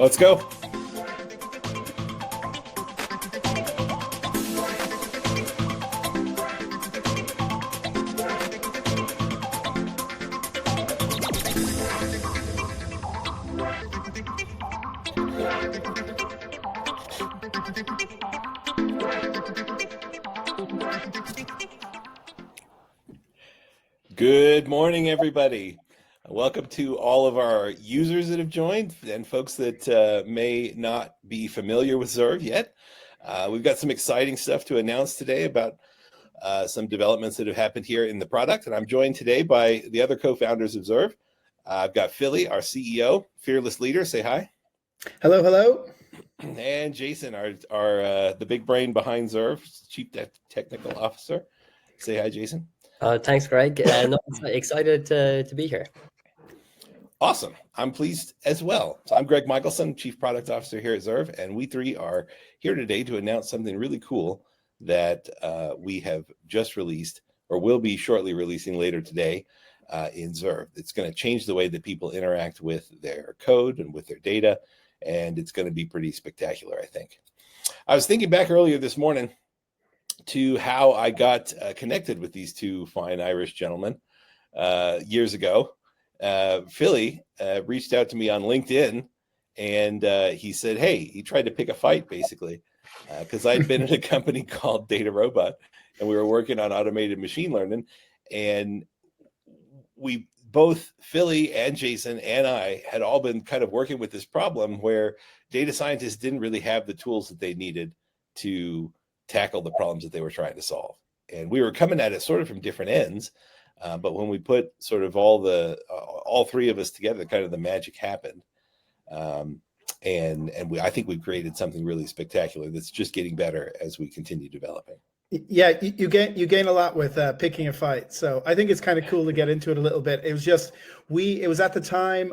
Let's go. Good morning, everybody. Welcome to all of our users that have joined and folks that may not be familiar with Zerve yet. We've got some exciting stuff to announce today about some developments that have happened here in the product. And I'm joined today by the other co-founders of Zerve. I've got Philly, our CEO, fearless leader. Say hi. Hello, hello. And Jason, our the big brain behind Zerve, chief technical officer. Say hi, Jason. Thanks, Greg. Excited to be here. Awesome. I'm pleased as well. So I'm Greg Michelson, Chief Product Officer here at Zerve, and we three are here today to announce something really cool that we have just released or will be shortly releasing later today in Zerve. It's going to change the way that people interact with their code and with their data, and it's going to be pretty spectacular, I think. I was thinking back earlier this morning to how I got connected with these two fine Irish gentlemen years ago. Philly reached out to me on LinkedIn, and he said, hey, he tried to pick a fight, basically, because I'd been in a company called Data Robot, and we were working on automated machine learning. And we both, Philly and Jason and I, had all been kind of working with this problem where data scientists didn't really have the tools that they needed to tackle the problems that they were trying to solve. And we were coming at it sort of from different ends. But when we put sort of all three of us together, kind of the magic happened. And I think we've created something really spectacular that's just getting better as we continue developing. Yeah, you gain a lot with picking a fight. So I think it's kind of cool to get into it a little bit. It was just, it was at the time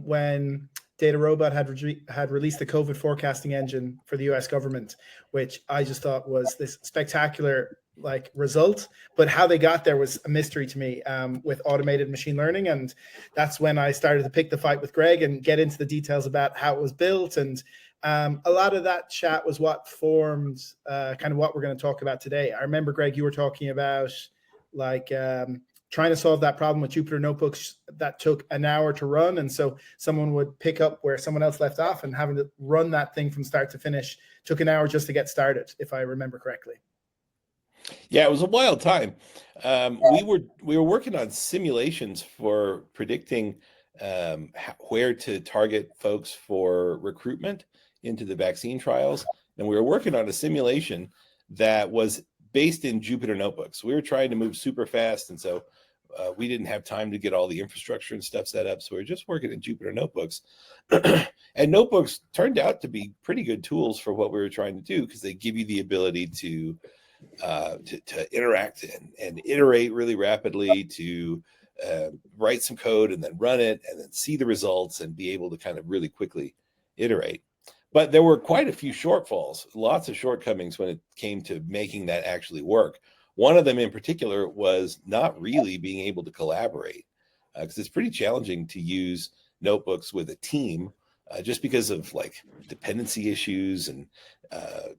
when Data Robot had released the COVID forecasting engine for the US government, which I just thought was this spectacular result, but how they got there was a mystery to me with automated machine learning. And that's when I started to pick the fight with Greg and get into the details about how it was built. And a lot of that chat was what formed kind of what we're going to talk about today. I remember, Greg, you were talking about trying to solve that problem with Jupyter Notebooks that took an hour to run. And so someone would pick up where someone else left off, and having to run that thing from start to finish took an hour just to get started, if I remember correctly. Yeah, it was a wild time. We were working on simulations for predicting where to target folks for recruitment into the vaccine trials. And we were working on a simulation that was based in Jupyter Notebooks. We were trying to move super fast. And so we didn't have time to get all the infrastructure and stuff set up. So we were just working in Jupyter Notebooks. And notebooks turned out to be pretty good tools for what we were trying to do, because they give you the ability to interact and iterate really rapidly, to write some code and then run it and then see the results and be able to kind of really quickly iterate. But there were quite a few shortfalls, lots of shortcomings when it came to making that actually work. One of them in particular was not really being able to collaborate, because it's pretty challenging to use notebooks with a team, just because of dependency issues and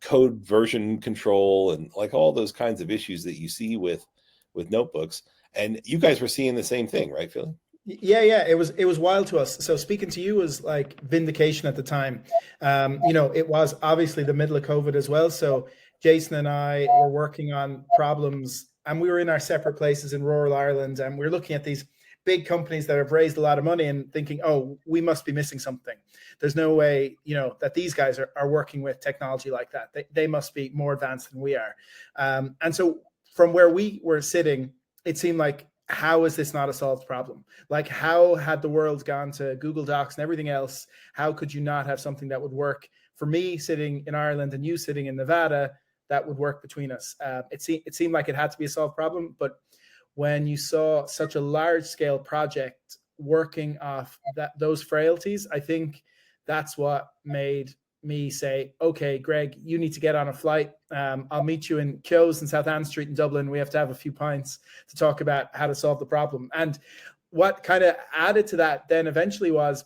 code version control and all those kinds of issues that you see with notebooks. And you guys were seeing the same thing, right, Philly? Yeah, it was wild to us. So speaking to you was like vindication at the time. It was obviously the middle of COVID as well. So Jason and I were working on problems, and we were in our separate places in rural Ireland, and we were looking at these big companies that have raised a lot of money and thinking, oh, we must be missing something. There's no way, that these guys are working with technology like that. They must be more advanced than we are. And so from where we were sitting, it seemed like, how is this not a solved problem? How had the world gone to Google Docs and everything else? How could you not have something that would work for me sitting in Ireland and you sitting in Nevada that would work between us? It seemed like it had to be a solved problem, but when you saw such a large scale project working off those frailties, I think that's what made me say, okay, Greg, you need to get on a flight. I'll meet you in Keogh's in South Anne Street in Dublin. We have to have a few pints to talk about how to solve the problem. And what kind of added to that then eventually was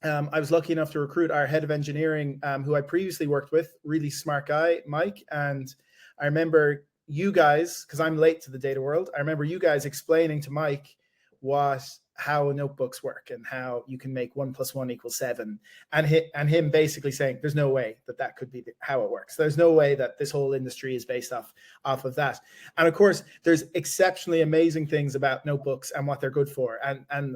I was lucky enough to recruit our head of engineering, who I previously worked with, really smart guy, Mike. And I remember you guys, because I'm late to the data world, I remember you guys explaining to Mike how notebooks work and how you can make 1 + 1 = 7, and him basically saying there's no way that could be how it works. There's no way that this whole industry is based off of that. And of course, there's exceptionally amazing things about notebooks and what they're good for. And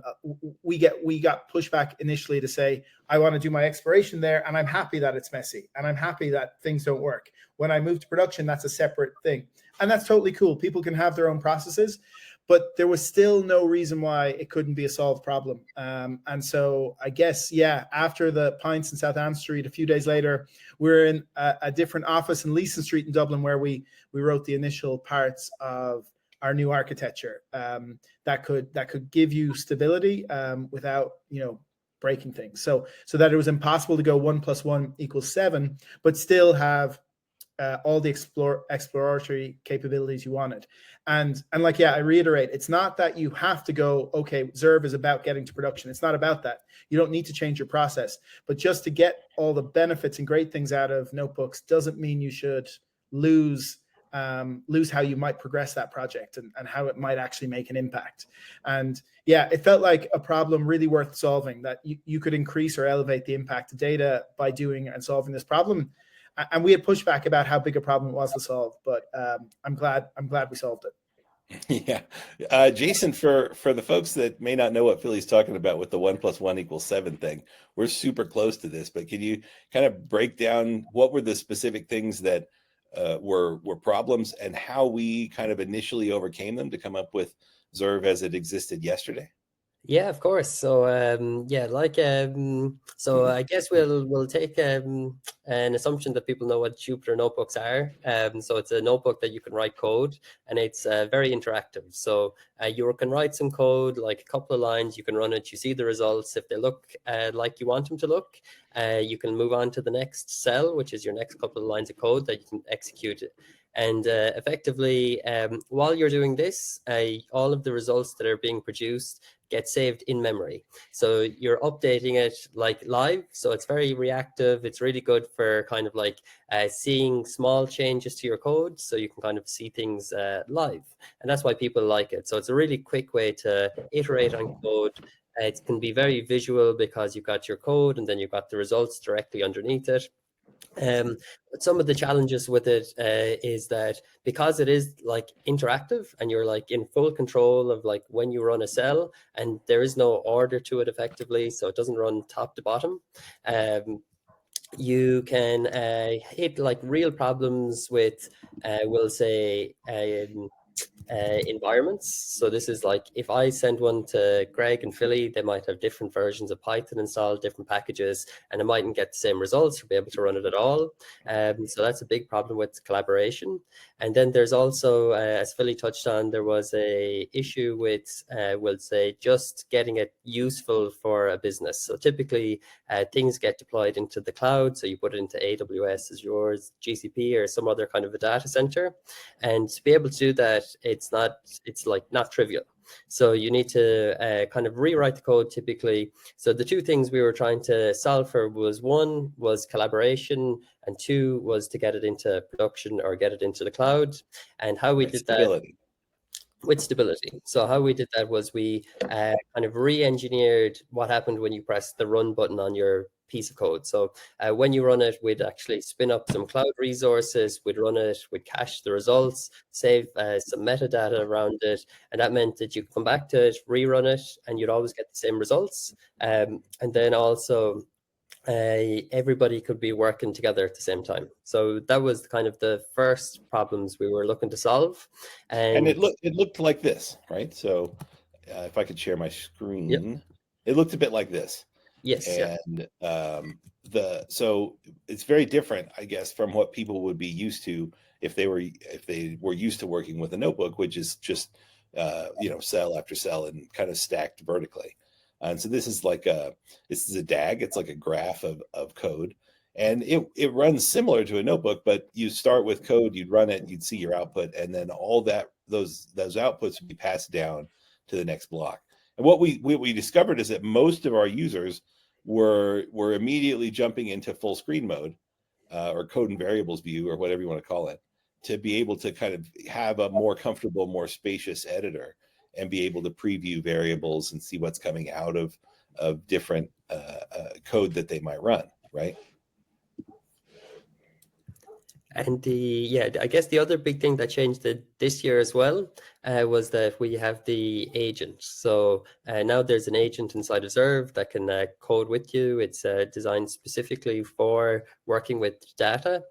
we got pushback initially to say, I want to do my exploration there, and I'm happy that it's messy, and I'm happy that things don't work. When I move to production, that's a separate thing, and that's totally cool. People can have their own processes. But there was still no reason why it couldn't be a solved problem. And so I guess, yeah, after the pints in South Anne Street, a few days later, we were in a different office in Leeson Street in Dublin, where we wrote the initial parts of our new architecture that could give you stability without, breaking things. So that it was impossible to go 1 + 1 = 7, but still have all the exploratory capabilities you wanted. And like, yeah, I reiterate, it's not that you have to go, okay, Zerve is about getting to production. It's not about that. You don't need to change your process, but just to get all the benefits and great things out of notebooks doesn't mean you should lose how you might progress that project and how it might actually make an impact. And yeah, it felt like a problem really worth solving, that you could increase or elevate the impact of data by doing and solving this problem. And we had pushback about how big a problem it was to solve, but I'm glad we solved it. Yeah. Jason, for the folks that may not know what Philly's talking about with the 1 + 1 = 7 thing, we're super close to this, but can you kind of break down what were the specific things that were problems and how we kind of initially overcame them to come up with Zerve as it existed yesterday? Yeah, of course. So so I guess we'll take an assumption that people know what Jupyter notebooks are. So it's a notebook that you can write code, and it's very interactive. So you can write some code, like a couple of lines, you can run it, you see the results. If they look like you want them to look, you can move on to the next cell, which is your next couple of lines of code that you can execute it. And effectively, while you're doing this, all of the results that are being produced get saved in memory. So you're updating it like live. So it's very reactive. It's really good for kind of like seeing small changes to your code. So you can kind of see things live. And that's why people like it. So it's a really quick way to iterate on code. It can be very visual because you've got your code and then you've got the results directly underneath it. But some of the challenges with it is that because it is like interactive and you're like in full control of like when you run a cell, and there is no order to it effectively, so it doesn't run top to bottom. You can hit like real problems with, we'll say, environments. So this is like, if I send one to Greg and Philly, they might have different versions of Python installed, different packages, and it mightn't get the same results or be able to run it at all. So that's a big problem with collaboration. And then there's also, as Philly touched on, there was a issue with, we'll say, just getting it useful for a business. So typically things get deployed into the cloud. So you put it into AWS, Azure, GCP, or some other kind of a data center. And to be able to do that, it's not trivial. So you need to kind of rewrite the code typically. So the two things we were trying to solve for was, one was collaboration, and two was to get it into production or get it into the cloud. And how we did that with stability. So how we did that was we kind of re-engineered what happened when you press the run button on your piece of code. So when you run it, we'd actually spin up some cloud resources, we'd run it, we'd cache the results, save some metadata around it, and that meant that you could come back to it, rerun it, and you'd always get the same results. And then also everybody could be working together at the same time. So that was kind of the first problems we were looking to solve. And it looked like this, right? So if I could share my screen, yep. It looked a bit like this. Yes. And so it's very different, I guess, from what people would be used to if they were used to working with a notebook, which is just cell after cell and kind of stacked vertically. And so this is a DAG. It's like a graph of code, and it runs similar to a notebook, but you start with code, you'd run it, you'd see your output, and then all those outputs would be passed down to the next block. And what we discovered is that most of our users we're immediately jumping into full screen mode, or code and variables view, or whatever you want to call it, to be able to kind of have a more comfortable, more spacious editor and be able to preview variables and see what's coming out of different code that they might run, right? And I guess the other big thing that changed this year as well was that we have the agent. So now there's an agent inside of Zerve that can code with you. It's designed specifically for working with data.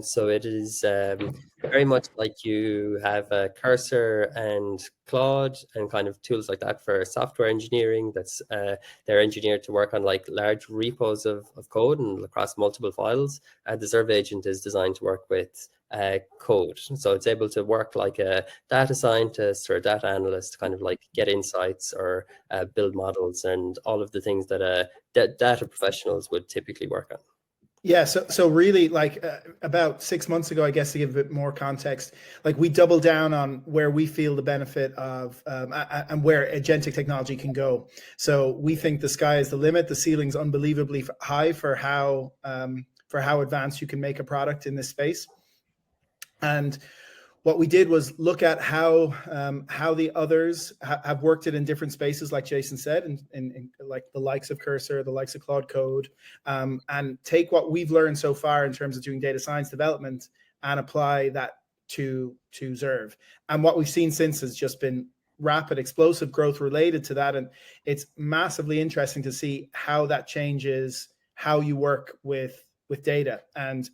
So it is very much like you have a Cursor and Claude and kind of tools like that for software engineering. That's they're engineered to work on like large repos of code and across multiple files. The Zerve agent is designed to work with code. So it's able to work like a data scientist or a data analyst, kind of like get insights or build models and all of the things that data professionals would typically work on. Yeah, so really, like about 6 months ago, I guess, to give a bit more context, like we doubled down on where we feel the benefit of and where agentic technology can go. So we think the sky is the limit. The ceiling's unbelievably high for how advanced you can make a product in this space. And what we did was look at how the others have worked it in different spaces, like Jason said, and like the likes of Cursor, the likes of Claude Code, and take what we've learned so far in terms of doing data science development and apply that to Zerve. And what we've seen since has just been rapid, explosive growth related to that. And it's massively interesting to see how that changes how you work with data. And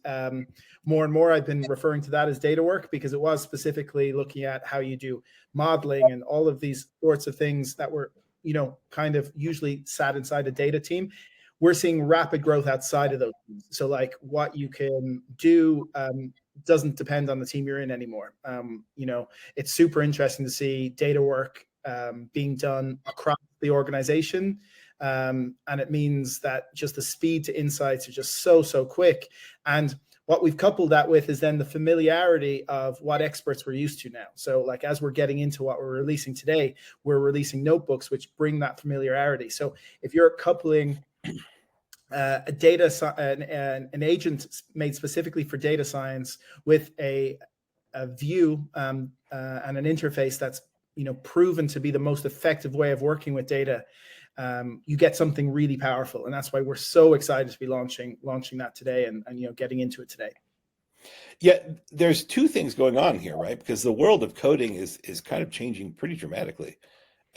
more and more, I've been referring to that as data work, because it was specifically looking at how you do modeling and all of these sorts of things that were, kind of usually sat inside a data team. We're seeing rapid growth outside of those teams. So like what you can do doesn't depend on the team you're in anymore. It's super interesting to see data work being done across the organization. And it means that just the speed to insights are just so quick. And what we've coupled that with is then the familiarity of what experts we're used to now. So like, as we're getting into what we're releasing today, we're releasing notebooks, which bring that familiarity. So if you're coupling an agent made specifically for data science with a view and an interface that's proven to be the most effective way of working with data, you get something really powerful. And that's why we're so excited to be launching that today and getting into it today. Yeah, there's two things going on here, right? Because the world of coding is kind of changing pretty dramatically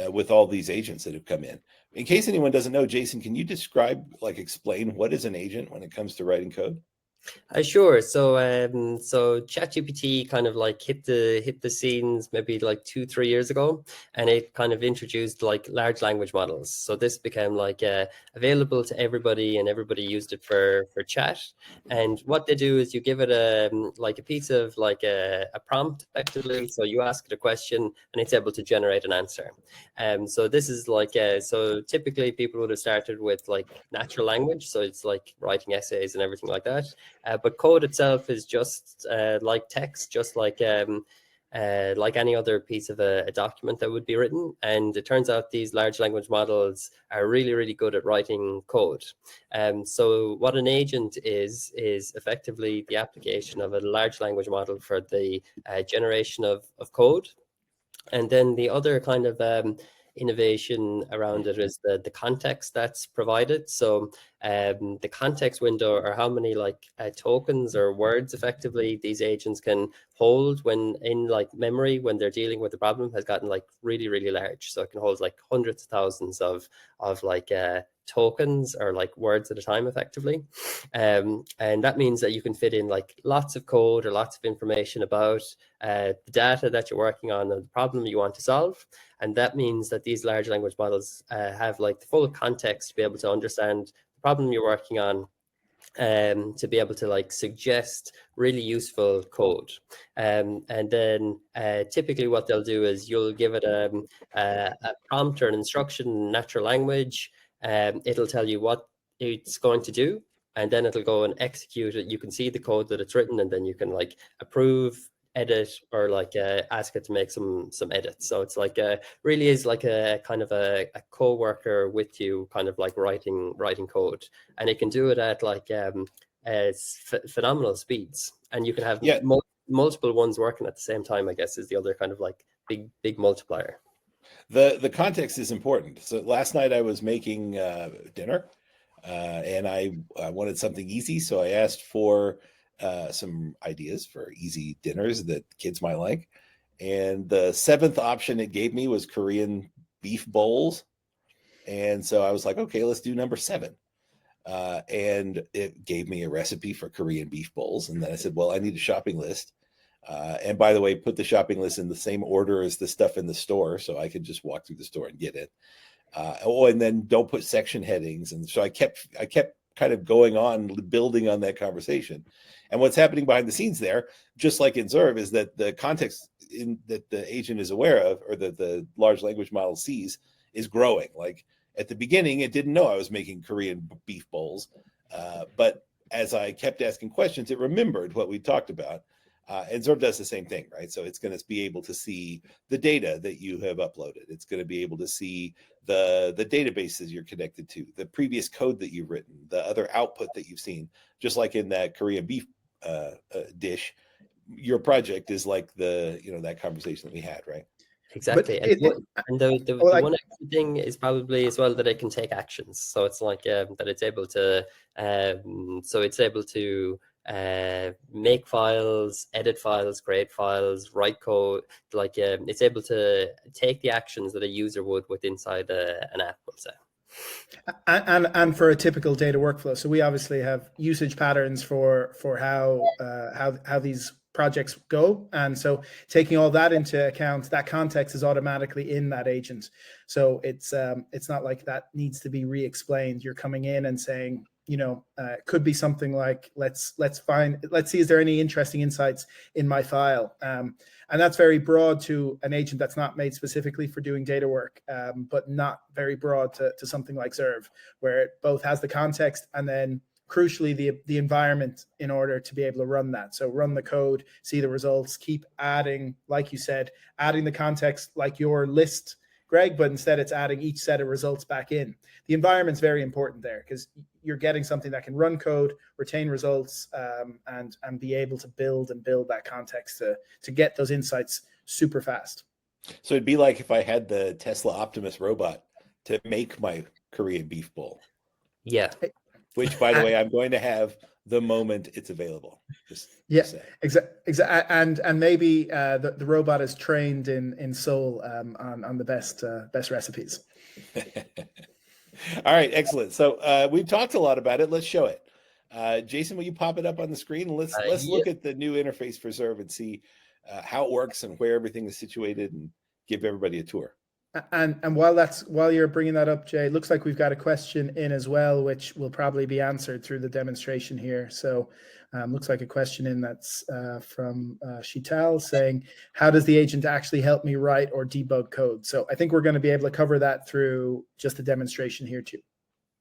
with all these agents that have come in. In case anyone doesn't know, Jason, can you explain what is an agent when it comes to writing code? Sure. So ChatGPT kind of like hit the scenes maybe like 2-3 years ago, and it kind of introduced like large language models. So this became like available to everybody, and everybody used it for chat. And what they do is you give it a piece of like a prompt effectively. So you ask it a question, and it's able to generate an answer. So this is like so typically people would have started with like natural language, so it's like writing essays and everything like that. But code itself is just like text, just like any other piece of a document that would be written. And it turns out these large language models are really, really good at writing code. So what an agent is effectively the application of a large language model for the generation of code. And then the other kind of innovation around it is the context that's provided. So the context window, or how many like tokens or words effectively these agents can hold when in like memory when they're dealing with the problem, has gotten like really, really large. So it can hold like hundreds of thousands of like tokens or like words at a time effectively. And that means that you can fit in like lots of code or lots of information about the data that you're working on and the problem you want to solve. And that means that these large language models have like the full context to be able to understand the problem you're working on, to be able to like suggest really useful code. And then typically what they'll do is you'll give it a prompt or an instruction in natural language. It'll tell you what it's going to do, and then it'll go and execute it. You can see the code that it's written, and then you can like approve, edit or like ask it to make some edits. So it's like really is like a kind of a co-worker with you, kind of like writing code, and it can do it at like phenomenal speeds, and you can have Yeah. multiple ones working at the same time, I guess, is the other kind of like big multiplier. The context is important. So last night I was making dinner, and I wanted something easy, so I asked for some ideas for easy dinners that kids might like. And the 7th option it gave me was Korean beef bowls. And so I was like, okay, let's do number 7. And it gave me a recipe for Korean beef bowls. And then I said, well, I need a shopping list. And by the way, put the shopping list in the same order as the stuff in the store, so I could just walk through the store and get it. And then don't put section headings. And so I kept kind of going on, building on that conversation. And what's happening behind the scenes there, just like in Zerve, is that the context that the agent is aware of, or that the large language model sees, is growing. Like at the beginning, it didn't know I was making Korean beef bowls. But as I kept asking questions, it remembered what we talked about. And Zerve does the same thing, right? So it's going to be able to see the data that you have uploaded. It's going to be able to see the databases you're connected to, the previous code that you've written, the other output that you've seen. Just like in that Korean beef dish, your project is like that conversation that we had, right? Exactly. And the one extra thing is probably as well that it can take actions. So it's like that it's able to make files, edit files, create files, write code. Like it's able to take the actions that a user would with inside an app, we'll say. And for a typical data workflow. So we obviously have usage patterns for how these projects go, and so taking all that into account, that context is automatically in that agent. So it's not like that needs to be re-explained. You're coming in and saying, it could be something like, let's see, is there any interesting insights in my file? And that's very broad to an agent that's not made specifically for doing data work, but not very broad to something like Zerve, where it both has the context and then crucially the environment in order to be able to run that. So run the code, see the results, keep adding, like you said, adding the context like your list, Greg, but instead it's adding each set of results back in. The environment's very important there because you're getting something that can run code, retain results, and be able to build that context to get those insights super fast. So it'd be like if I had the Tesla Optimus robot to make my Korean beef bowl. Yeah. Which, by the way, I'm going to have the moment it's available. Exactly. And maybe the robot is trained in Seoul on the best recipes. All right, excellent. So we've talked a lot about it. Let's show it. Jason, will you pop it up on the screen? Let's look at the new interface for Zerve and see how it works and where everything is situated, and give everybody a tour. And while you're bringing that up, Jay, it looks like we've got a question in as well, which will probably be answered through the demonstration here. So looks like a question in that's from Shital saying, how does the agent actually help me write or debug code? So I think we're going to be able to cover that through just the demonstration here too.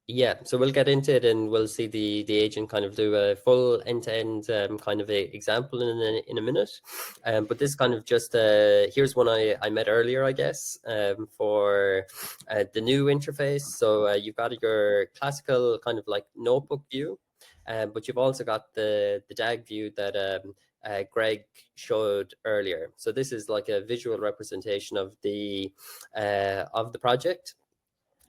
Yeah, so we'll get into it and we'll see the agent kind of do a full end-to-end kind of a example in a minute. But this kind of just, here's one I met earlier, I guess, for the new interface. So you've got your classical kind of like notebook view, but you've also got the DAG view that Greg showed earlier. So this is like a visual representation of the project.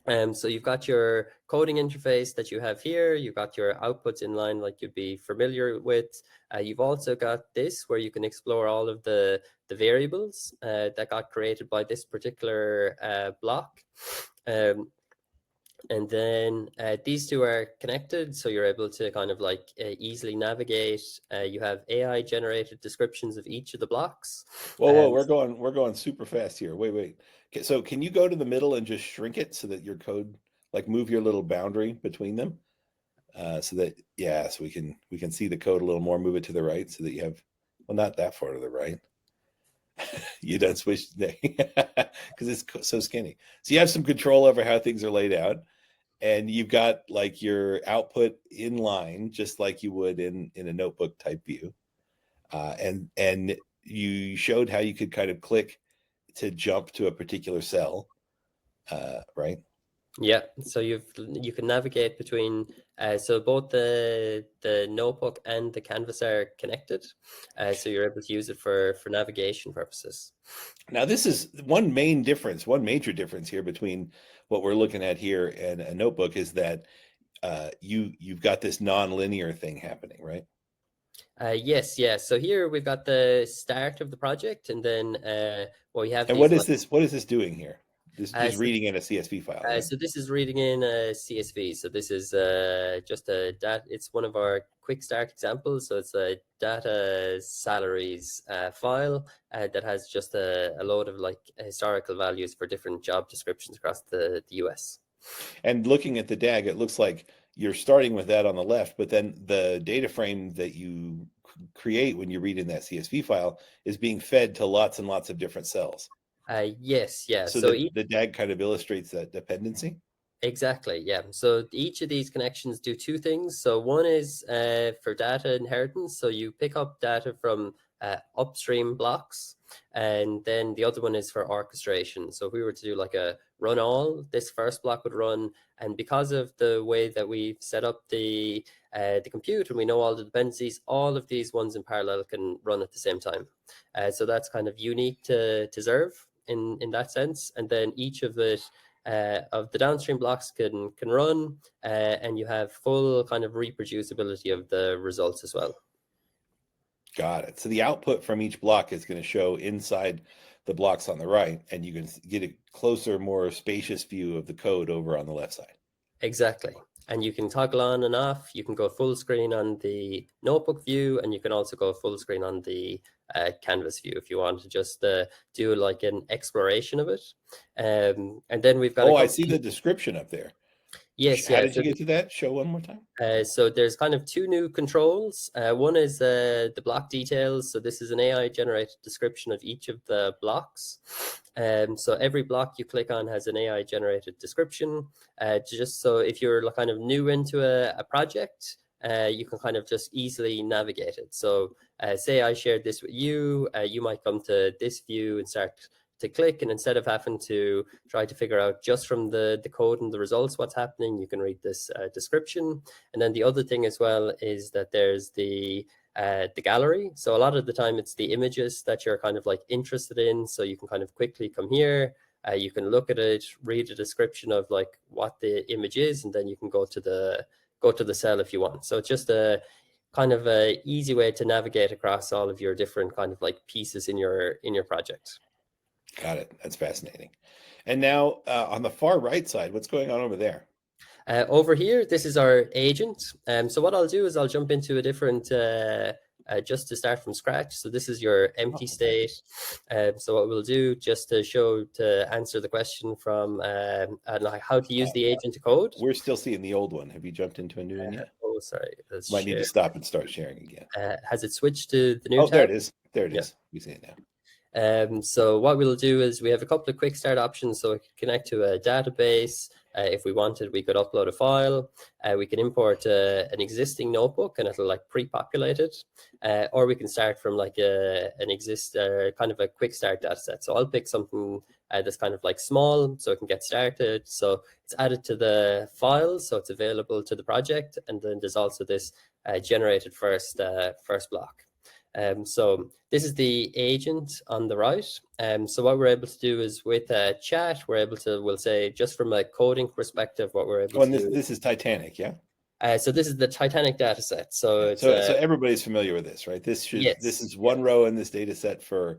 So you've got your coding interface that you have here. You've got your outputs in line like you'd be familiar with. You've also got this where you can explore all of the variables that got created by this particular block. And then these two are connected, so you're able to kind of like easily navigate. You have AI generated descriptions of each of the blocks. Whoa, we're going super fast here. Wait. Okay, so can you go to the middle and just shrink it so that your code, like move your little boundary between them, so that so we can see the code a little more. Move it to the right so that you have, well, not that far to the right. You don't switch because it's so skinny. So you have some control over how things are laid out, and you've got like your output in line, just like you would in a notebook type view. And you showed how you could kind of click to jump to a particular cell, right? Yeah, so you can navigate between so both the notebook and the canvas are connected, so you're able to use it for navigation purposes. Now, this is one major difference here between what we're looking at here and a notebook is that you've got this non-linear thing happening, right? Yes, yeah. So here we've got the start of the project, and then we have. And these, what is this doing here? This is just so, reading in a CSV file, right? So this is reading in a CSV. So this is just a data. It's one of our quick start examples. So it's a data salaries file that has just a load of like historical values for different job descriptions across the US. And looking at the DAG, it looks like you're starting with that on the left, but then the data frame that you create when you read in that CSV file is being fed to lots and lots of different cells. Yes, yeah. So the DAG kind of illustrates that dependency. Exactly, yeah. So each of these connections do two things. So one is for data inheritance. So you pick up data from upstream blocks, and then the other one is for orchestration. So if we were to do like a run all, this first block would run, and because of the way that we've set up the compute and we know all the dependencies, all of these ones in parallel can run at the same time. So that's kind of unique to Zerve in that sense. And then each of the downstream blocks can run, and you have full kind of reproducibility of the results as well. Got it. So the output from each block is going to show inside the blocks on the right, and you can get a closer, more spacious view of the code over on the left side. Exactly. And you can toggle on and off. You can go full screen on the notebook view, and you can also go full screen on the canvas view if you want to just do like an exploration of it. And then we've got. Oh, I see the description up there. Yes. How did you get to that? Show one more time. So there's kind of two new controls. One is the block details. So this is an AI generated description of each of the blocks. So every block you click on has an AI generated description. Just so if you're kind of new into a project, you can kind of just easily navigate it. So say I shared this with you, you might come to this view and start to click, and instead of having to try to figure out just from the code and the results what's happening, you can read this description. And then the other thing as well is that there's the gallery. So a lot of the time it's the images that you're kind of like interested in, so you can kind of quickly come here, you can look at it, read a description of like what the image is, and then you can go to the cell if you want. So it's just a kind of a easy way to navigate across all of your different kind of like pieces in your project. Got it. That's fascinating. And now on the far right side, what's going on over there? Over here, this is our agent. So what I'll do is I'll jump into a different, just to start from scratch. So this is your empty state. So what we'll do just to answer the question from like how to use the agent to code. We're still seeing the old one. Have you jumped into a new one yet? Oh, sorry. Might need to stop and start sharing again. Has it switched to the new tab? There it is. There it is. We see it now. So what we'll do is we have a couple of quick start options. So we can connect to a database. If we wanted, we could upload a file. We can import an existing notebook and it'll like pre-populate it. Or we can start from like kind of a quick start data set. So I'll pick something that's kind of like small so it can get started. So it's added to the file, so it's available to the project. And then there's also this generated first block. So this is the agent on the right. So what we're able to do is with chat, we'll say just from a coding perspective, what we're able to do. This is Titanic, yeah? So this is the Titanic data set. So so everybody's familiar with this, right? This is one row in this data set for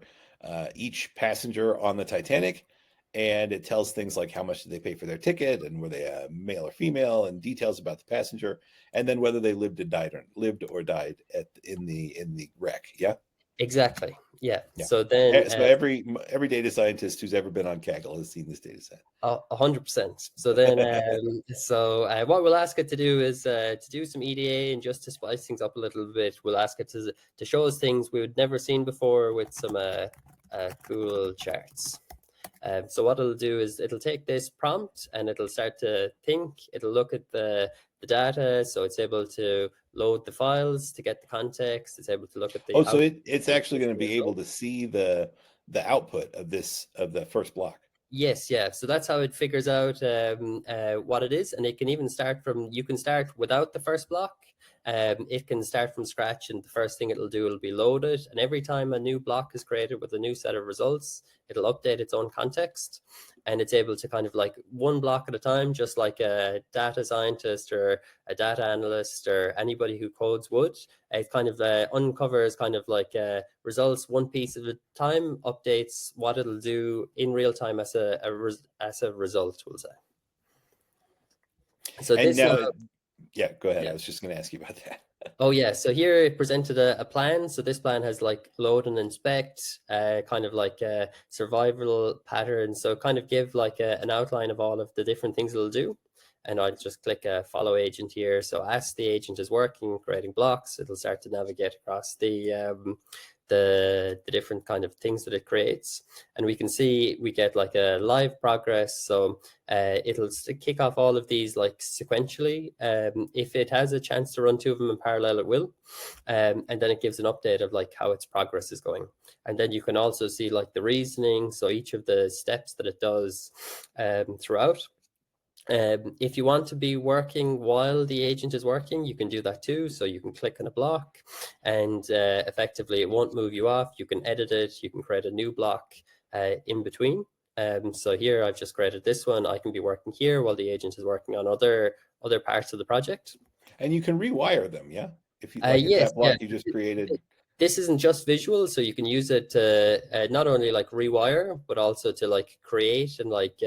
each passenger on the Titanic. And it tells things like how much did they pay for their ticket and were they male or female and details about the passenger, and then whether they lived or died in the wreck. Yeah, exactly. Yeah. So then, every data scientist who's ever been on Kaggle has seen this data set. 100%. So then, what we'll ask it to do is to do some EDA, and just to spice things up a little bit, we'll ask it to show us things we would never seen before with some cool charts. So what it'll do is it'll take this prompt and it'll start to think. It'll look at the the data. So it's able to load the files to get the context. It's able to look at the so it's actually going to be able to see the output of the first block. Yes, yeah. So that's how it figures out what it is, and it can even start from. You can start without the first block. It can start from scratch, and the first thing it'll do will be load it. And every time a new block is created with a new set of results, it'll update its own context, and it's able to kind of like one block at a time, just like a data scientist or a data analyst or anybody who codes would. It kind of uncovers kind of like results one piece at a time, updates what it'll do in real time as a result, we'll say. So And this now, yeah, go ahead. yeah. I was just going to ask you about that. Oh yeah, so here it presented a plan. So this plan has like load and inspect, kind of like a survival pattern. So kind of give like an outline of all of the different things it'll do. And I'll just click a follow agent here. So as the agent is working, creating blocks, it'll start to navigate across the different kind of things that it creates. And we can see we get like a live progress. So it'll kick off all of these like sequentially. If it has a chance to run two of them in parallel, it will. And then it gives an update of like how its progress is going. And then you can also see like the reasoning. So each of the steps that it does throughout. If you want to be working while the agent is working, you can do that too. So you can click on a block and effectively it won't move you off. You can edit it. You can create a new block in between. So here I've just created this one. I can be working here while the agent is working on other parts of the project. And you can rewire them, yeah? If you yes, that block yeah. you just created. This isn't just visual, so you can use it to not only like rewire, but also to like create and like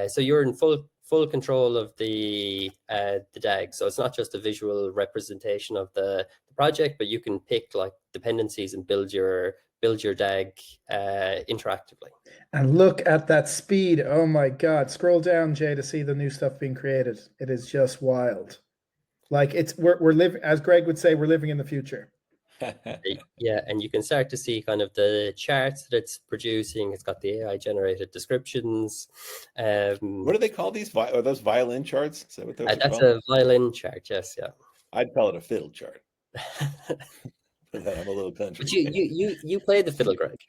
so you're in full control of the DAG. So it's not just a visual representation of the project, but you can pick like dependencies and build your DAG interactively. And look at that speed. Oh my God. Scroll down, Jay, to see the new stuff being created. It is just wild. Like we're living, as Greg would say, we're living in the future. Yeah, and you can start to see kind of the charts that it's producing. It's got the AI generated descriptions. What do they call these? Are those violin charts? Is that what those are that's called? a violin chart, yes, yeah. I'd call it a fiddle chart. I'm a little country. But you play the fiddle, Greg.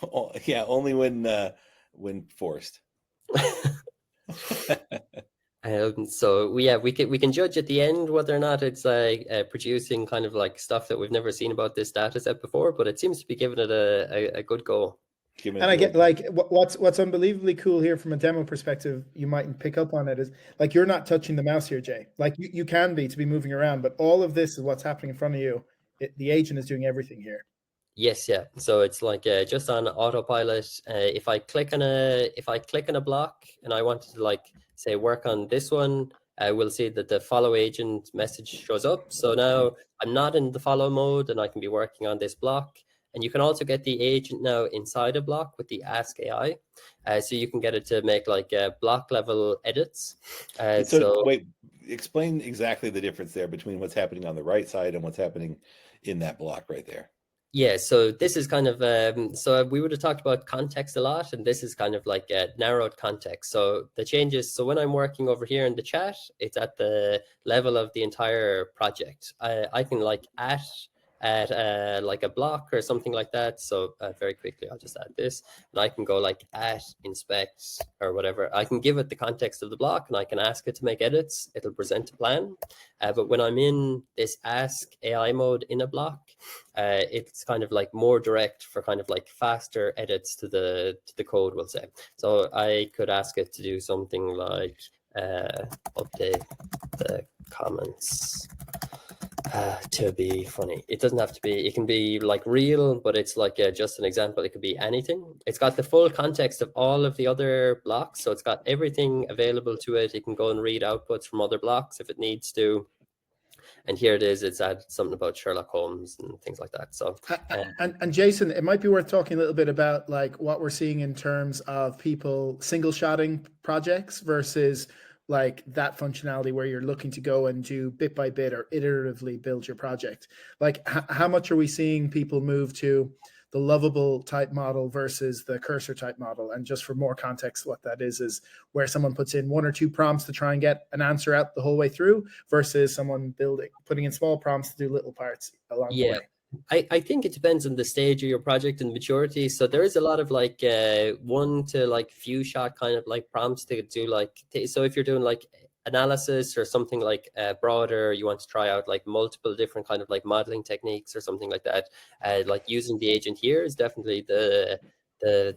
Oh, yeah, only when forced. So we can judge at the end whether or not it's producing kind of like stuff that we've never seen about this data set before, but it seems to be giving it a good go. And I get like what's unbelievably cool here from a demo perspective, you mightn't pick up on it, is like you're not touching the mouse here, Jay. Like you can be to be moving around, but all of this is what's happening in front of you. The agent is doing everything here. Yes, yeah. So it's like just on autopilot. If I click on a block and I wanted to like say work on this one, we'll see that the follow agent message shows up. So now I'm not in the follow mode and I can be working on this block. And you can also get the agent now inside a block with the Ask AI. So you can get it to make like block level edits. So wait, explain exactly the difference there between what's happening on the right side and what's happening in that block right there. Yeah, so this is kind of, so we would have talked about context a lot, and this is kind of like a narrowed context. So the changes, so when I'm working over here in the chat, it's at the level of the entire project. I can like at like a block or something like that. So very quickly, I'll just add this, and I can go like at inspect or whatever. I can give it the context of the block and I can ask it to make edits. It'll present a plan. But when I'm in this ask AI mode in a block, it's kind of like more direct for kind of like faster edits to the code, we'll say. So I could ask it to do something like update the comments to be funny. It doesn't have to be, it can be like real, but it's like just an example. It could be anything. It's got the full context of all of the other blocks. So it's got everything available to it. It can go and read outputs from other blocks if it needs to. And here it is, it's added something about Sherlock Holmes and things like that. So and Jason, it might be worth talking a little bit about like what we're seeing in terms of people single shotting projects versus like that functionality where you're looking to go and do bit by bit or iteratively build your project. Like how much are we seeing people move to the lovable type model versus the cursor type model. And just for more context, what that is where someone puts in 1 or 2 prompts to try and get an answer out the whole way through, versus someone putting in small prompts to do little parts along the way. I think it depends on the stage of your project and maturity. So there is a lot of like 1 to like few shot kind of like prompts to do like, so if you're doing like analysis or something like broader, you want to try out like multiple different kind of like modeling techniques or something like that, like using the agent here is definitely the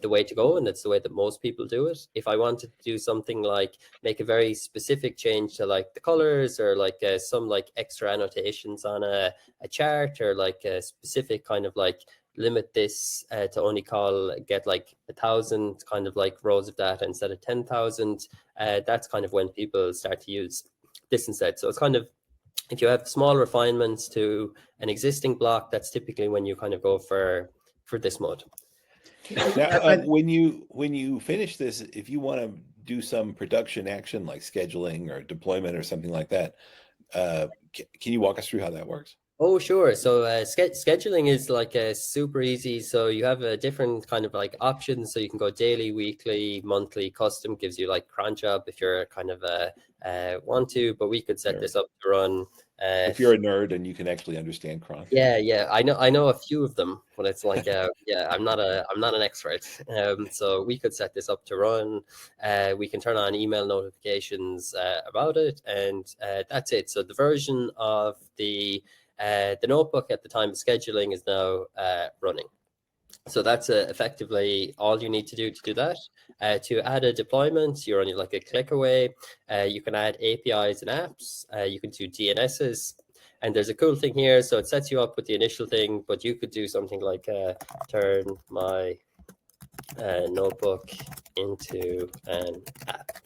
way to go, and it's the way that most people do it. If I wanted to do something like make a very specific change to like the colors or like some like extra annotations on a chart, or like a specific kind of like limit this to only get like 1,000 kind of like rows of data instead of 10,000, that's kind of when people start to use this instead. So it's kind of, if you have small refinements to an existing block, that's typically when you kind of go for this mode. Now, when you finish this, if you want to do some production action like scheduling or deployment or something like that, can you walk us through how that works? Oh, sure. So scheduling is like super easy. So you have a different kind of like options. So you can go daily, weekly, monthly. Custom gives you like cron job if you're kind of want to, but we could set this up to run. If you're a nerd and you can actually understand cron. Yeah. I know a few of them, but it's like I'm not an expert. So we could set this up to run. We can turn on email notifications about it, and that's it. So the version of the notebook at the time of scheduling is now running. So that's effectively all you need to do that. To add a deployment, you're only like a click away. You can add APIs and apps. You can do DNSs. And there's a cool thing here. So it sets you up with the initial thing, but you could do something like turn my notebook into an app.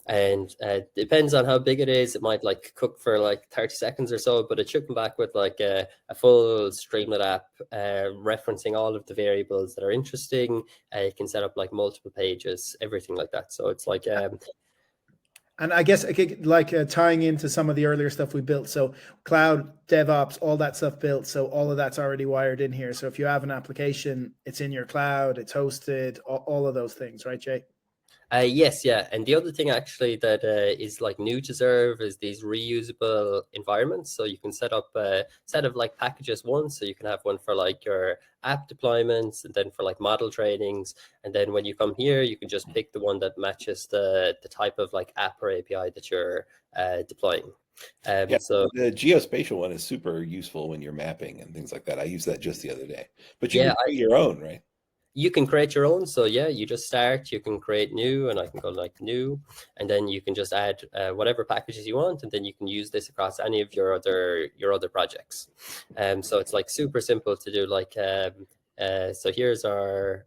And depends on how big it is. It might like cook for like 30 seconds or so, but it should come back with like a full Streamlit app referencing all of the variables that are interesting. You can set up like multiple pages, everything like that. So it's like and I guess like tying into some of the earlier stuff we built. So cloud, DevOps, all that stuff built. So all of that's already wired in here. So if you have an application, it's in your cloud, it's hosted, all of those things, right, Jay? Yes, yeah. And the other thing actually that is like new to Zerve is these reusable environments. So you can set up a set of like packages once. So you can have one for like your app deployments, and then for like model trainings. And then when you come here, you can just pick the one that matches the type of like app or API that you're deploying. So the geospatial one is super useful when you're mapping and things like that. I used that just the other day. But you can create your own, right? You can create your own. So yeah, you just start, you can create new, and I can go like new, and then you can just add whatever packages you want, and then you can use this across any of your other projects. So it's like super simple to do. Like so here's our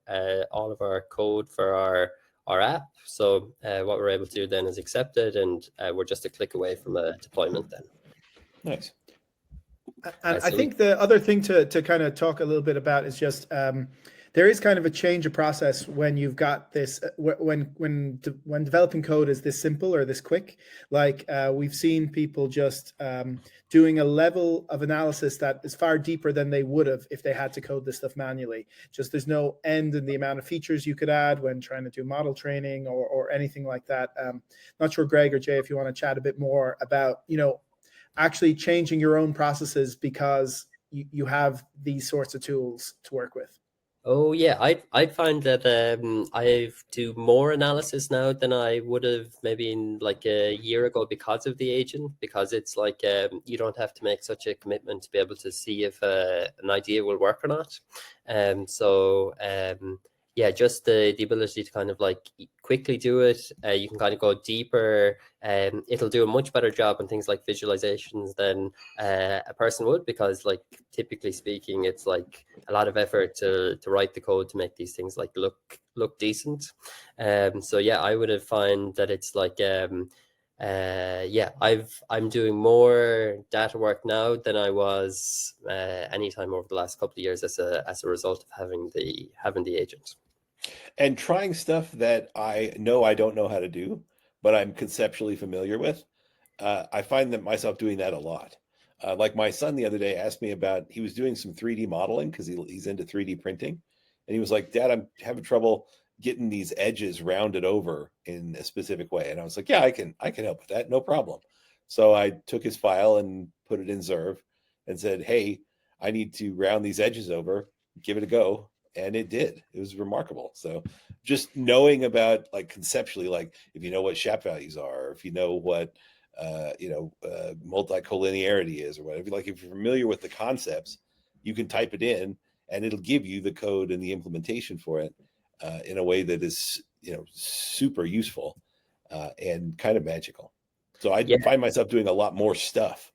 all of our code for our app. So what we're able to do then is accept it, and we're just a click away from a deployment then. Nice. And I think the other thing to kind of talk a little bit about is just there is kind of a change of process when you've got this when developing code is this simple or this quick. Like we've seen people just doing a level of analysis that is far deeper than they would have if they had to code this stuff manually. Just there's no end in the amount of features you could add when trying to do model training or anything like that. Not sure, Greg or Jay, if you want to chat a bit more about actually changing your own processes because you have these sorts of tools to work with. Oh yeah, I find that I do more analysis now than I would have maybe in like a year ago because of the agent, because it's like you don't have to make such a commitment to be able to see if an idea will work or not. Yeah, just the ability to kind of like quickly do it. You can kind of go deeper. It'll do a much better job on things like visualizations than a person would, because like typically speaking, it's like a lot of effort to write the code to make these things like look decent. So yeah, I would have found that it's like I'm doing more data work now than I was anytime over the last couple of years as a result of having the agent. And trying stuff that I know I don't know how to do, but I'm conceptually familiar with. I find that myself doing that a lot. like my son the other day asked me about, he was doing some 3D modeling because he's into 3D printing. And he was like, Dad, I'm having trouble getting these edges rounded over in a specific way. And I was like, yeah, I can help with that. No problem. So I took his file and put it in Zerve and said, hey, I need to round these edges over, give it a go. And it did. It was remarkable. So just knowing about, like, conceptually, like if you know what Shap values are, or if you know what multicollinearity is, or whatever, like if you're familiar with the concepts, you can type it in and it'll give you the code and the implementation for it in a way that is, super useful and kind of magical. So I find myself doing a lot more stuff.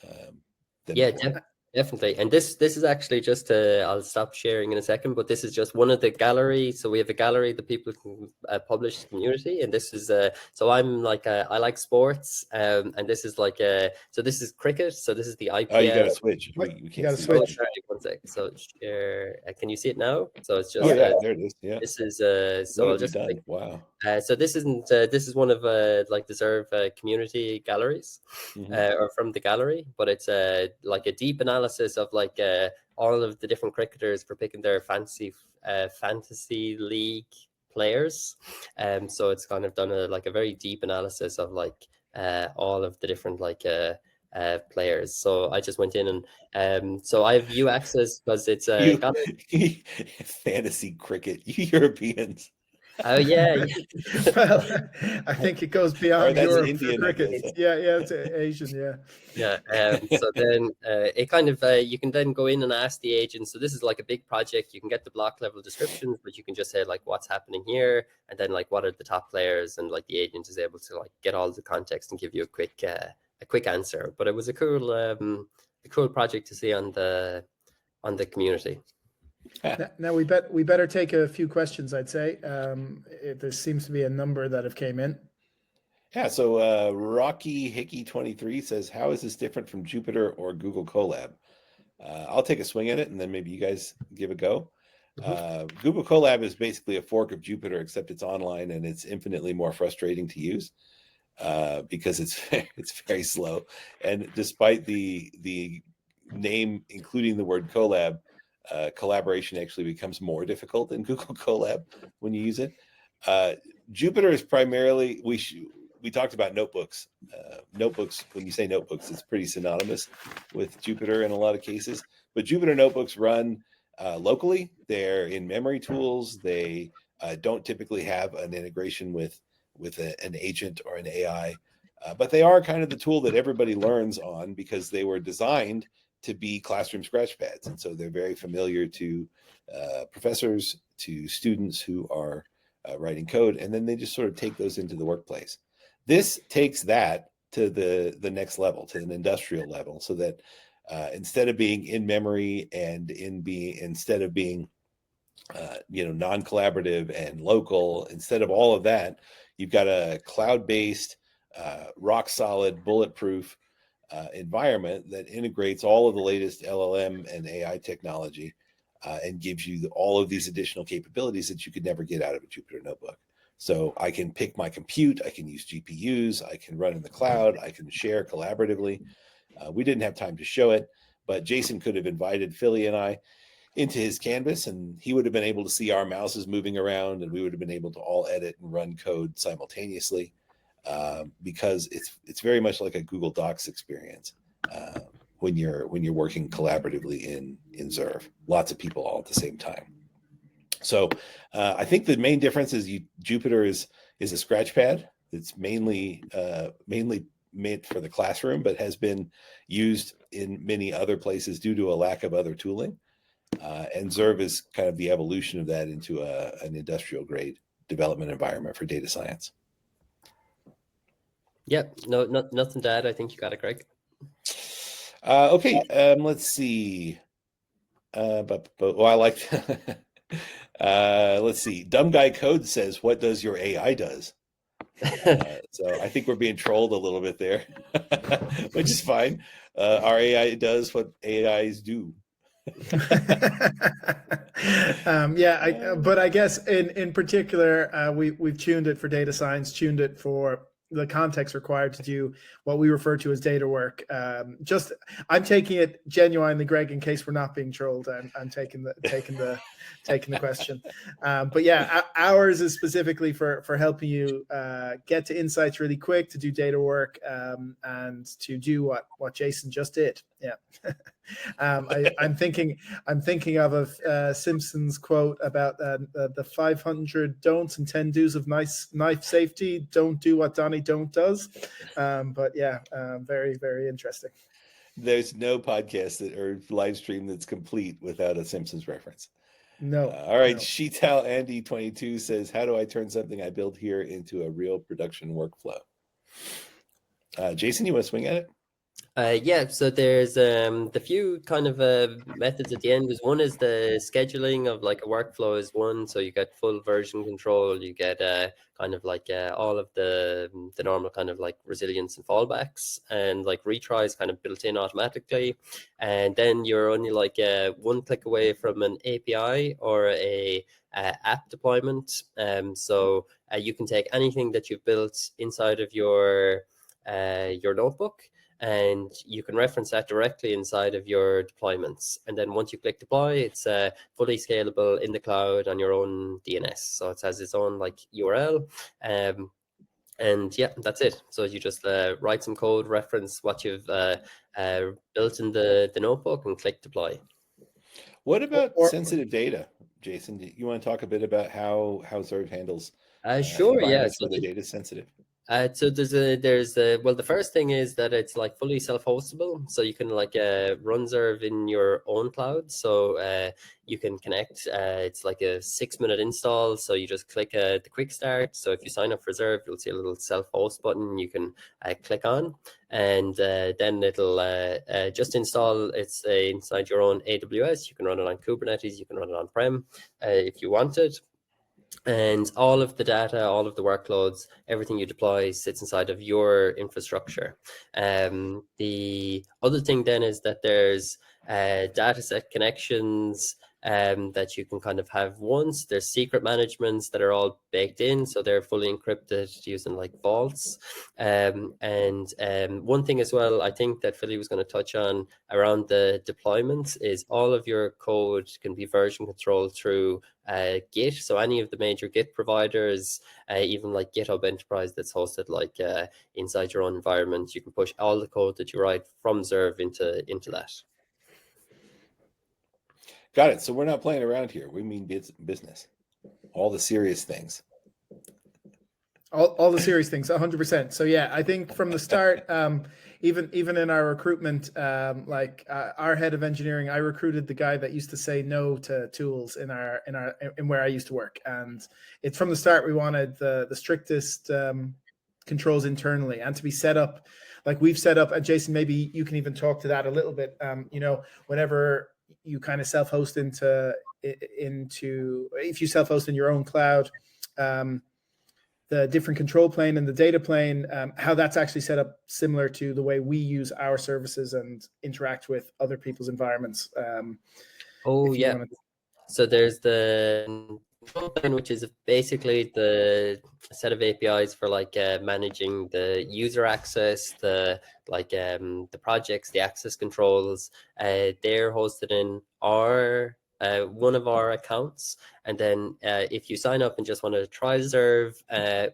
Than before. Definitely. And this is actually just I'll stop sharing in a second, but this is just one of the galleries. So we have a gallery that people can publish to the community, and this is so I'm like I like sports, and this is like so this is cricket. So this is the IPL. Oh, you got to switch. We can't see switch. Sorry, one sec. So share. Can you see it now? So it's just. Oh yeah, there it is. Yeah. This is so I'll what have just you done? Wow. so this isn't this is one of like the Zerve community galleries or from the gallery, but it's like a deep analysis of like all of the different cricketers for picking their fantasy league players. So it's kind of done a very deep analysis of like all of the different like players. So I just went in and so I have view access because it's fantasy cricket, you Europeans. Oh yeah. Well, I think it goes beyond Europe Indian, for cricket. Yeah, it's Asian. Yeah. So then it kind of you can then go in and ask the agent. So this is like a big project. You can get the block level descriptions, but you can just say like what's happening here, and then like what are the top players, and like the agent is able to like get all the context and give you a quick answer. But it was a cool project to see on the community. Now we better take a few questions, I'd say. There seems to be a number that have came in. Yeah, so Rocky Hickey 23 says, how is this different from Jupyter or Google Colab? I'll take a swing at it and then maybe you guys give a go. Google Colab is basically a fork of Jupyter, except it's online and it's infinitely more frustrating to use because it's very slow. And despite the name including the word Colab, collaboration actually becomes more difficult in Google Colab when you use it. Jupyter is primarily, we talked about notebooks. Notebooks, when you say notebooks, it's pretty synonymous with Jupyter in a lot of cases. But Jupyter notebooks run locally. They're in memory tools. They don't typically have an integration with an agent or an AI. But they are kind of the tool that everybody learns on because they were designed to be classroom scratch pads. And so they're very familiar to professors, to students who are writing code, and then they just sort of take those into the workplace. This takes that to the next level, to an industrial level, so that instead of being in memory and instead of being non-collaborative and local, instead of all of that, you've got a cloud-based, rock solid, bulletproof environment that integrates all of the latest LLM and AI technology and gives you all of these additional capabilities that you could never get out of a Jupyter notebook. So I can pick my compute, I can use GPUs, I can run in the cloud, I can share collaboratively. We didn't have time to show it, but Jason could have invited Philly and I into his canvas, and he would have been able to see our mouses moving around, and we would have been able to all edit and run code simultaneously. Because it's very much like a Google Docs experience when you're working collaboratively in Zerve. Lots of people all at the same time. So I think the main difference is Jupyter is a scratch pad. It's mainly meant for the classroom, but has been used in many other places due to a lack of other tooling. And Zerve is kind of the evolution of that into an industrial grade development environment for data science. Yep. No, nothing to add. I think you got it, Greg. Okay. Let's see. But I like. Let's see. Dumb Guy Code says, "What does your AI does?" So I think we're being trolled a little bit there, which is fine. Our AI does what AIs do. But I guess in particular, we've tuned it for data science, tuned it for the context required to do what we refer to as data work. I'm taking it genuinely, Greg, in case we're not being trolled. I'm taking the question. But yeah, ours is specifically for helping you get to insights really quick, to do data work, and to do what Jason just did. Yeah. I'm thinking of a Simpsons quote about the 500 don'ts and 10 do's of knife safety. Don't do what Donnie don't does. But yeah, very, very interesting. There's no podcast or live stream that's complete without a Simpsons reference. No. All right. No. Sheetal Andy 22 says, how do I turn something I build here into a real production workflow? Jason, you want to swing at it? Yeah, so there's the few kind of methods at the end. Is one is the scheduling of like a workflow is one, so you get full version control, you get kind of like all of the normal kind of like resilience and fallbacks, and like retries kind of built in automatically, and then you're only like one click away from an API or a app deployment. So you can take anything that you've built inside of your notebook, and you can reference that directly inside of your deployments. And then once you click deploy, it's fully scalable in the cloud on your own DNS. So it has its own like URL. And yeah, that's it. So you just write some code, reference what you've built in the notebook, and click deploy. What about sensitive data, Jason? Do you want to talk a bit about how Zerve handles sure, yeah. So the data is sensitive. So well, the first thing is that it's like fully self-hostable, so you can like run Zerve in your own cloud. So you can connect. It's like a 6-minute install, so you just click the quick start. So if you sign up for Zerve, you'll see a little self-host button you can click on, and then it'll just install. It's inside your own AWS. You can run it on Kubernetes. You can run it on-prem if you wanted. And all of the data, all of the workloads, everything you deploy sits inside of your infrastructure. The other thing then is that there's dataset connections that you can kind of have once. There's secret managements that are all baked in, so they're fully encrypted using like vaults. And one thing as well, I think that Philly was going to touch on around the deployments, is all of your code can be version controlled through Git. So any of the major Git providers, even like GitHub Enterprise that's hosted like inside your own environment, you can push all the code that you write from Zerve into that. Got it. So we're not playing around here. We mean business. All the serious things. All the serious things, 100%. So yeah, I think from the start, even in our recruitment, our head of engineering, I recruited the guy that used to say no to tools in where I used to work, and it's from the start we wanted the strictest controls internally, and to be set up like we've set up. And Jason, maybe you can even talk to that a little bit. Whenever you kind of self-host into if you self-host in your own cloud, the different control plane and the data plane, how that's actually set up similar to the way we use our services and interact with other people's environments. So there's the control plane, which is basically the set of APIs for like managing the user access, the projects, the access controls. They're hosted in one of our accounts, and then if you sign up and just want to try Zerve,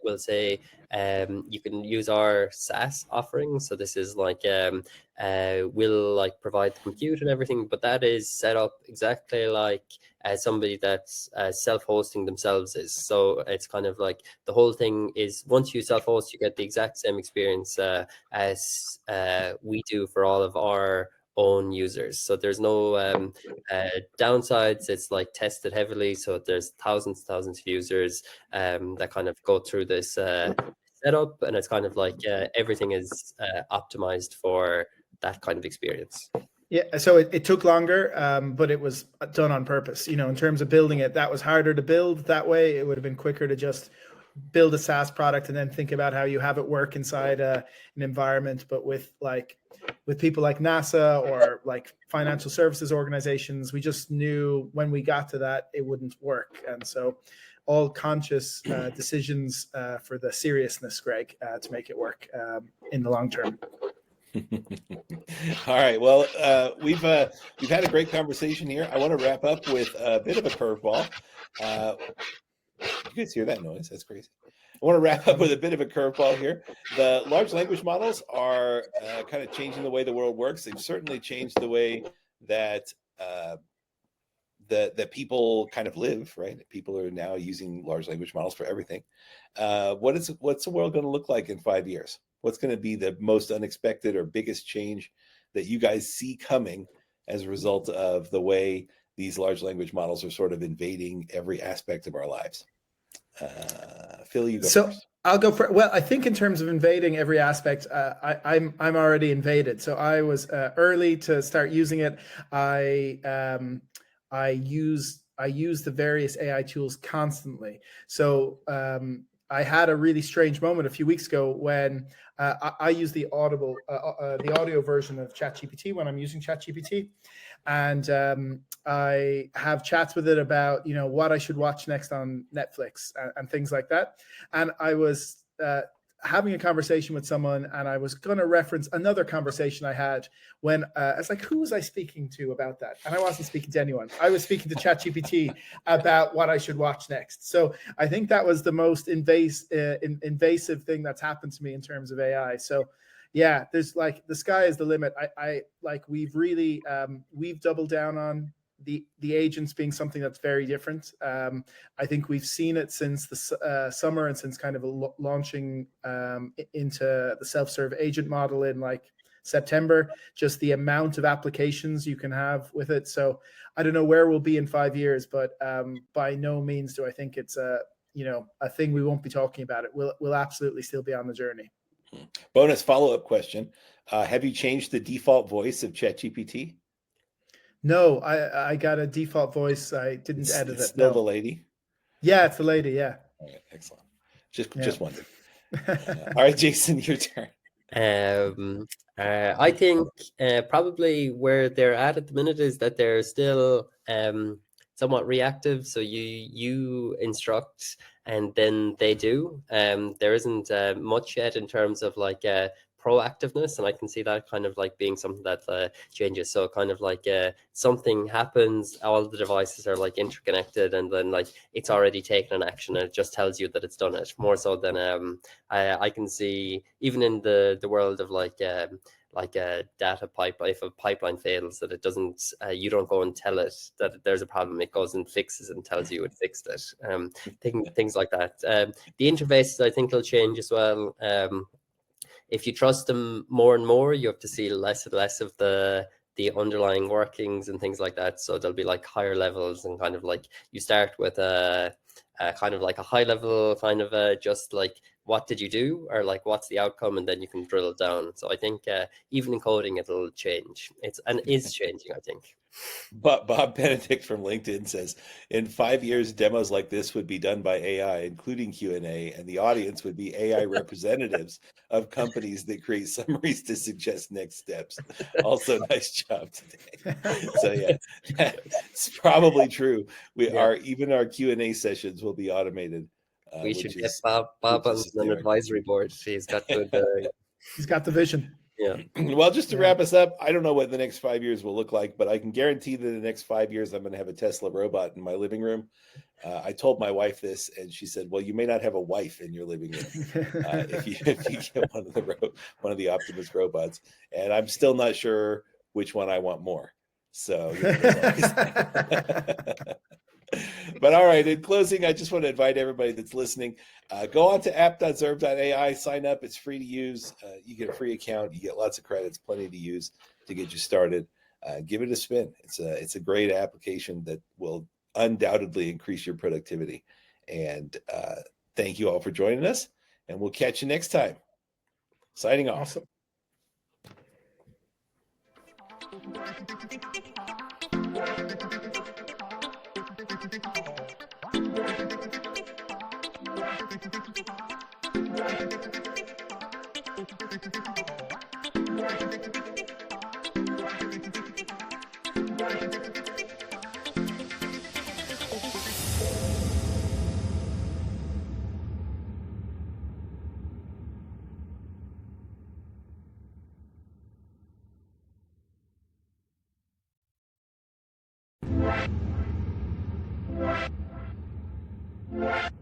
we'll say you can use our SaaS offering. So this is like we'll like provide the compute and everything, but that is set up exactly like somebody that's self-hosting themselves is. So it's kind of like the whole thing is once you self-host, you get the exact same experience as we do for all of our own users. So there's no downsides. It's like tested heavily, so there's thousands of users that kind of go through this setup, and it's kind of like everything is optimized for that kind of experience. Yeah, so it took longer, but it was done on purpose. In terms of building it, that was harder to build that way. It would have been quicker to just build a SaaS product and then think about how you have it work inside an environment. But with people like NASA or like financial services organizations, we just knew when we got to that, it wouldn't work. And so all conscious decisions for the seriousness, Greg, to make it work in the long term. All right. Well, we've had a great conversation here. I want to wrap up with a bit of a curveball. You guys hear that noise? That's crazy. I want to wrap up with a bit of a curveball here. The large language models are kind of changing the way the world works. They've certainly changed the way that that people kind of live, right? People are now using large language models for everything. What's the world going to look like in 5 years? What's going to be the most unexpected or biggest change that you guys see coming as a result of the way these large language models are sort of invading every aspect of our lives? Phil, you go first. I'll go for, well, I think in terms of invading every aspect, I'm already invaded. So I was early to start using it. I use the various AI tools constantly. So I had a really strange moment a few weeks ago when I use the audio version of ChatGPT when I'm using ChatGPT, and I have chats with it about what I should watch next on Netflix and things like that. And I was having a conversation with someone, and I was going to reference another conversation I had when I was like, who was I speaking to about that? And I wasn't speaking to anyone. I was speaking to ChatGPT about what I should watch next. So I think that was the most invasive thing that's happened to me in terms of AI. So yeah, there's like, the sky is the limit. I like, we've really, we've doubled down on the agents being something that's very different. I think we've seen it since the summer and since kind of launching into the self-serve agent model in like September, just the amount of applications you can have with it. So I don't know where we'll be in 5 years, but by no means do I think it's a thing we won't be talking about. It will absolutely still be on the journey. Bonus follow-up question. Have you changed the default voice of ChatGPT? No, I got a default voice. I didn't edit it. Still the lady? Yeah, it's the lady. Yeah. All right, excellent. Just wondered. All right, Jason, your turn. I think probably where they're at the minute is that they're still somewhat reactive. So you instruct and then they do. There isn't much yet in terms of like proactiveness, and I can see that kind of like being something that changes. So kind of like something happens, all the devices are like interconnected, and then like it's already taken an action and it just tells you that it's done it, more so than I can see even in the world of like a data pipeline. If a pipeline fails, that it doesn't, you don't go and tell it that there's a problem. It goes and fixes it and tells you it fixed it. Things like that. The interfaces I think will change as well. If you trust them more and more, you have to see less and less of the underlying workings and things like that. So there'll be like higher levels, and kind of like you start with a kind of like a high level kind of just like, what did you do, or like what's the outcome, and then you can drill down. So I think even in coding it'll change. It's changing, I think. But Bob Benedict from LinkedIn says, in 5 years, demos like this would be done by AI, including Q&A, and the audience would be AI representatives of companies that create summaries to suggest next steps. Also, nice job today. So yeah, it's probably true. Even our Q&A sessions will be automated. We should get Bob on an advisory board. He's got good. He's got the vision. Yeah. Well, just to wrap us up, I don't know what the next 5 years will look like, but I can guarantee that in the next 5 years, I'm going to have a Tesla robot in my living room. I told my wife this, and she said, "Well, you may not have a wife in your living room if you get one of the Optimus robots." And I'm still not sure which one I want more. So. But all right, in closing, I just want to invite everybody that's listening, go on to app.zerve.ai, sign up. It's free to use. You get a free account. You get lots of credits, plenty to use to get you started. Give it a spin. It's a great application that will undoubtedly increase your productivity. And thank you all for joining us, and we'll catch you next time. Signing off. Awesome. you.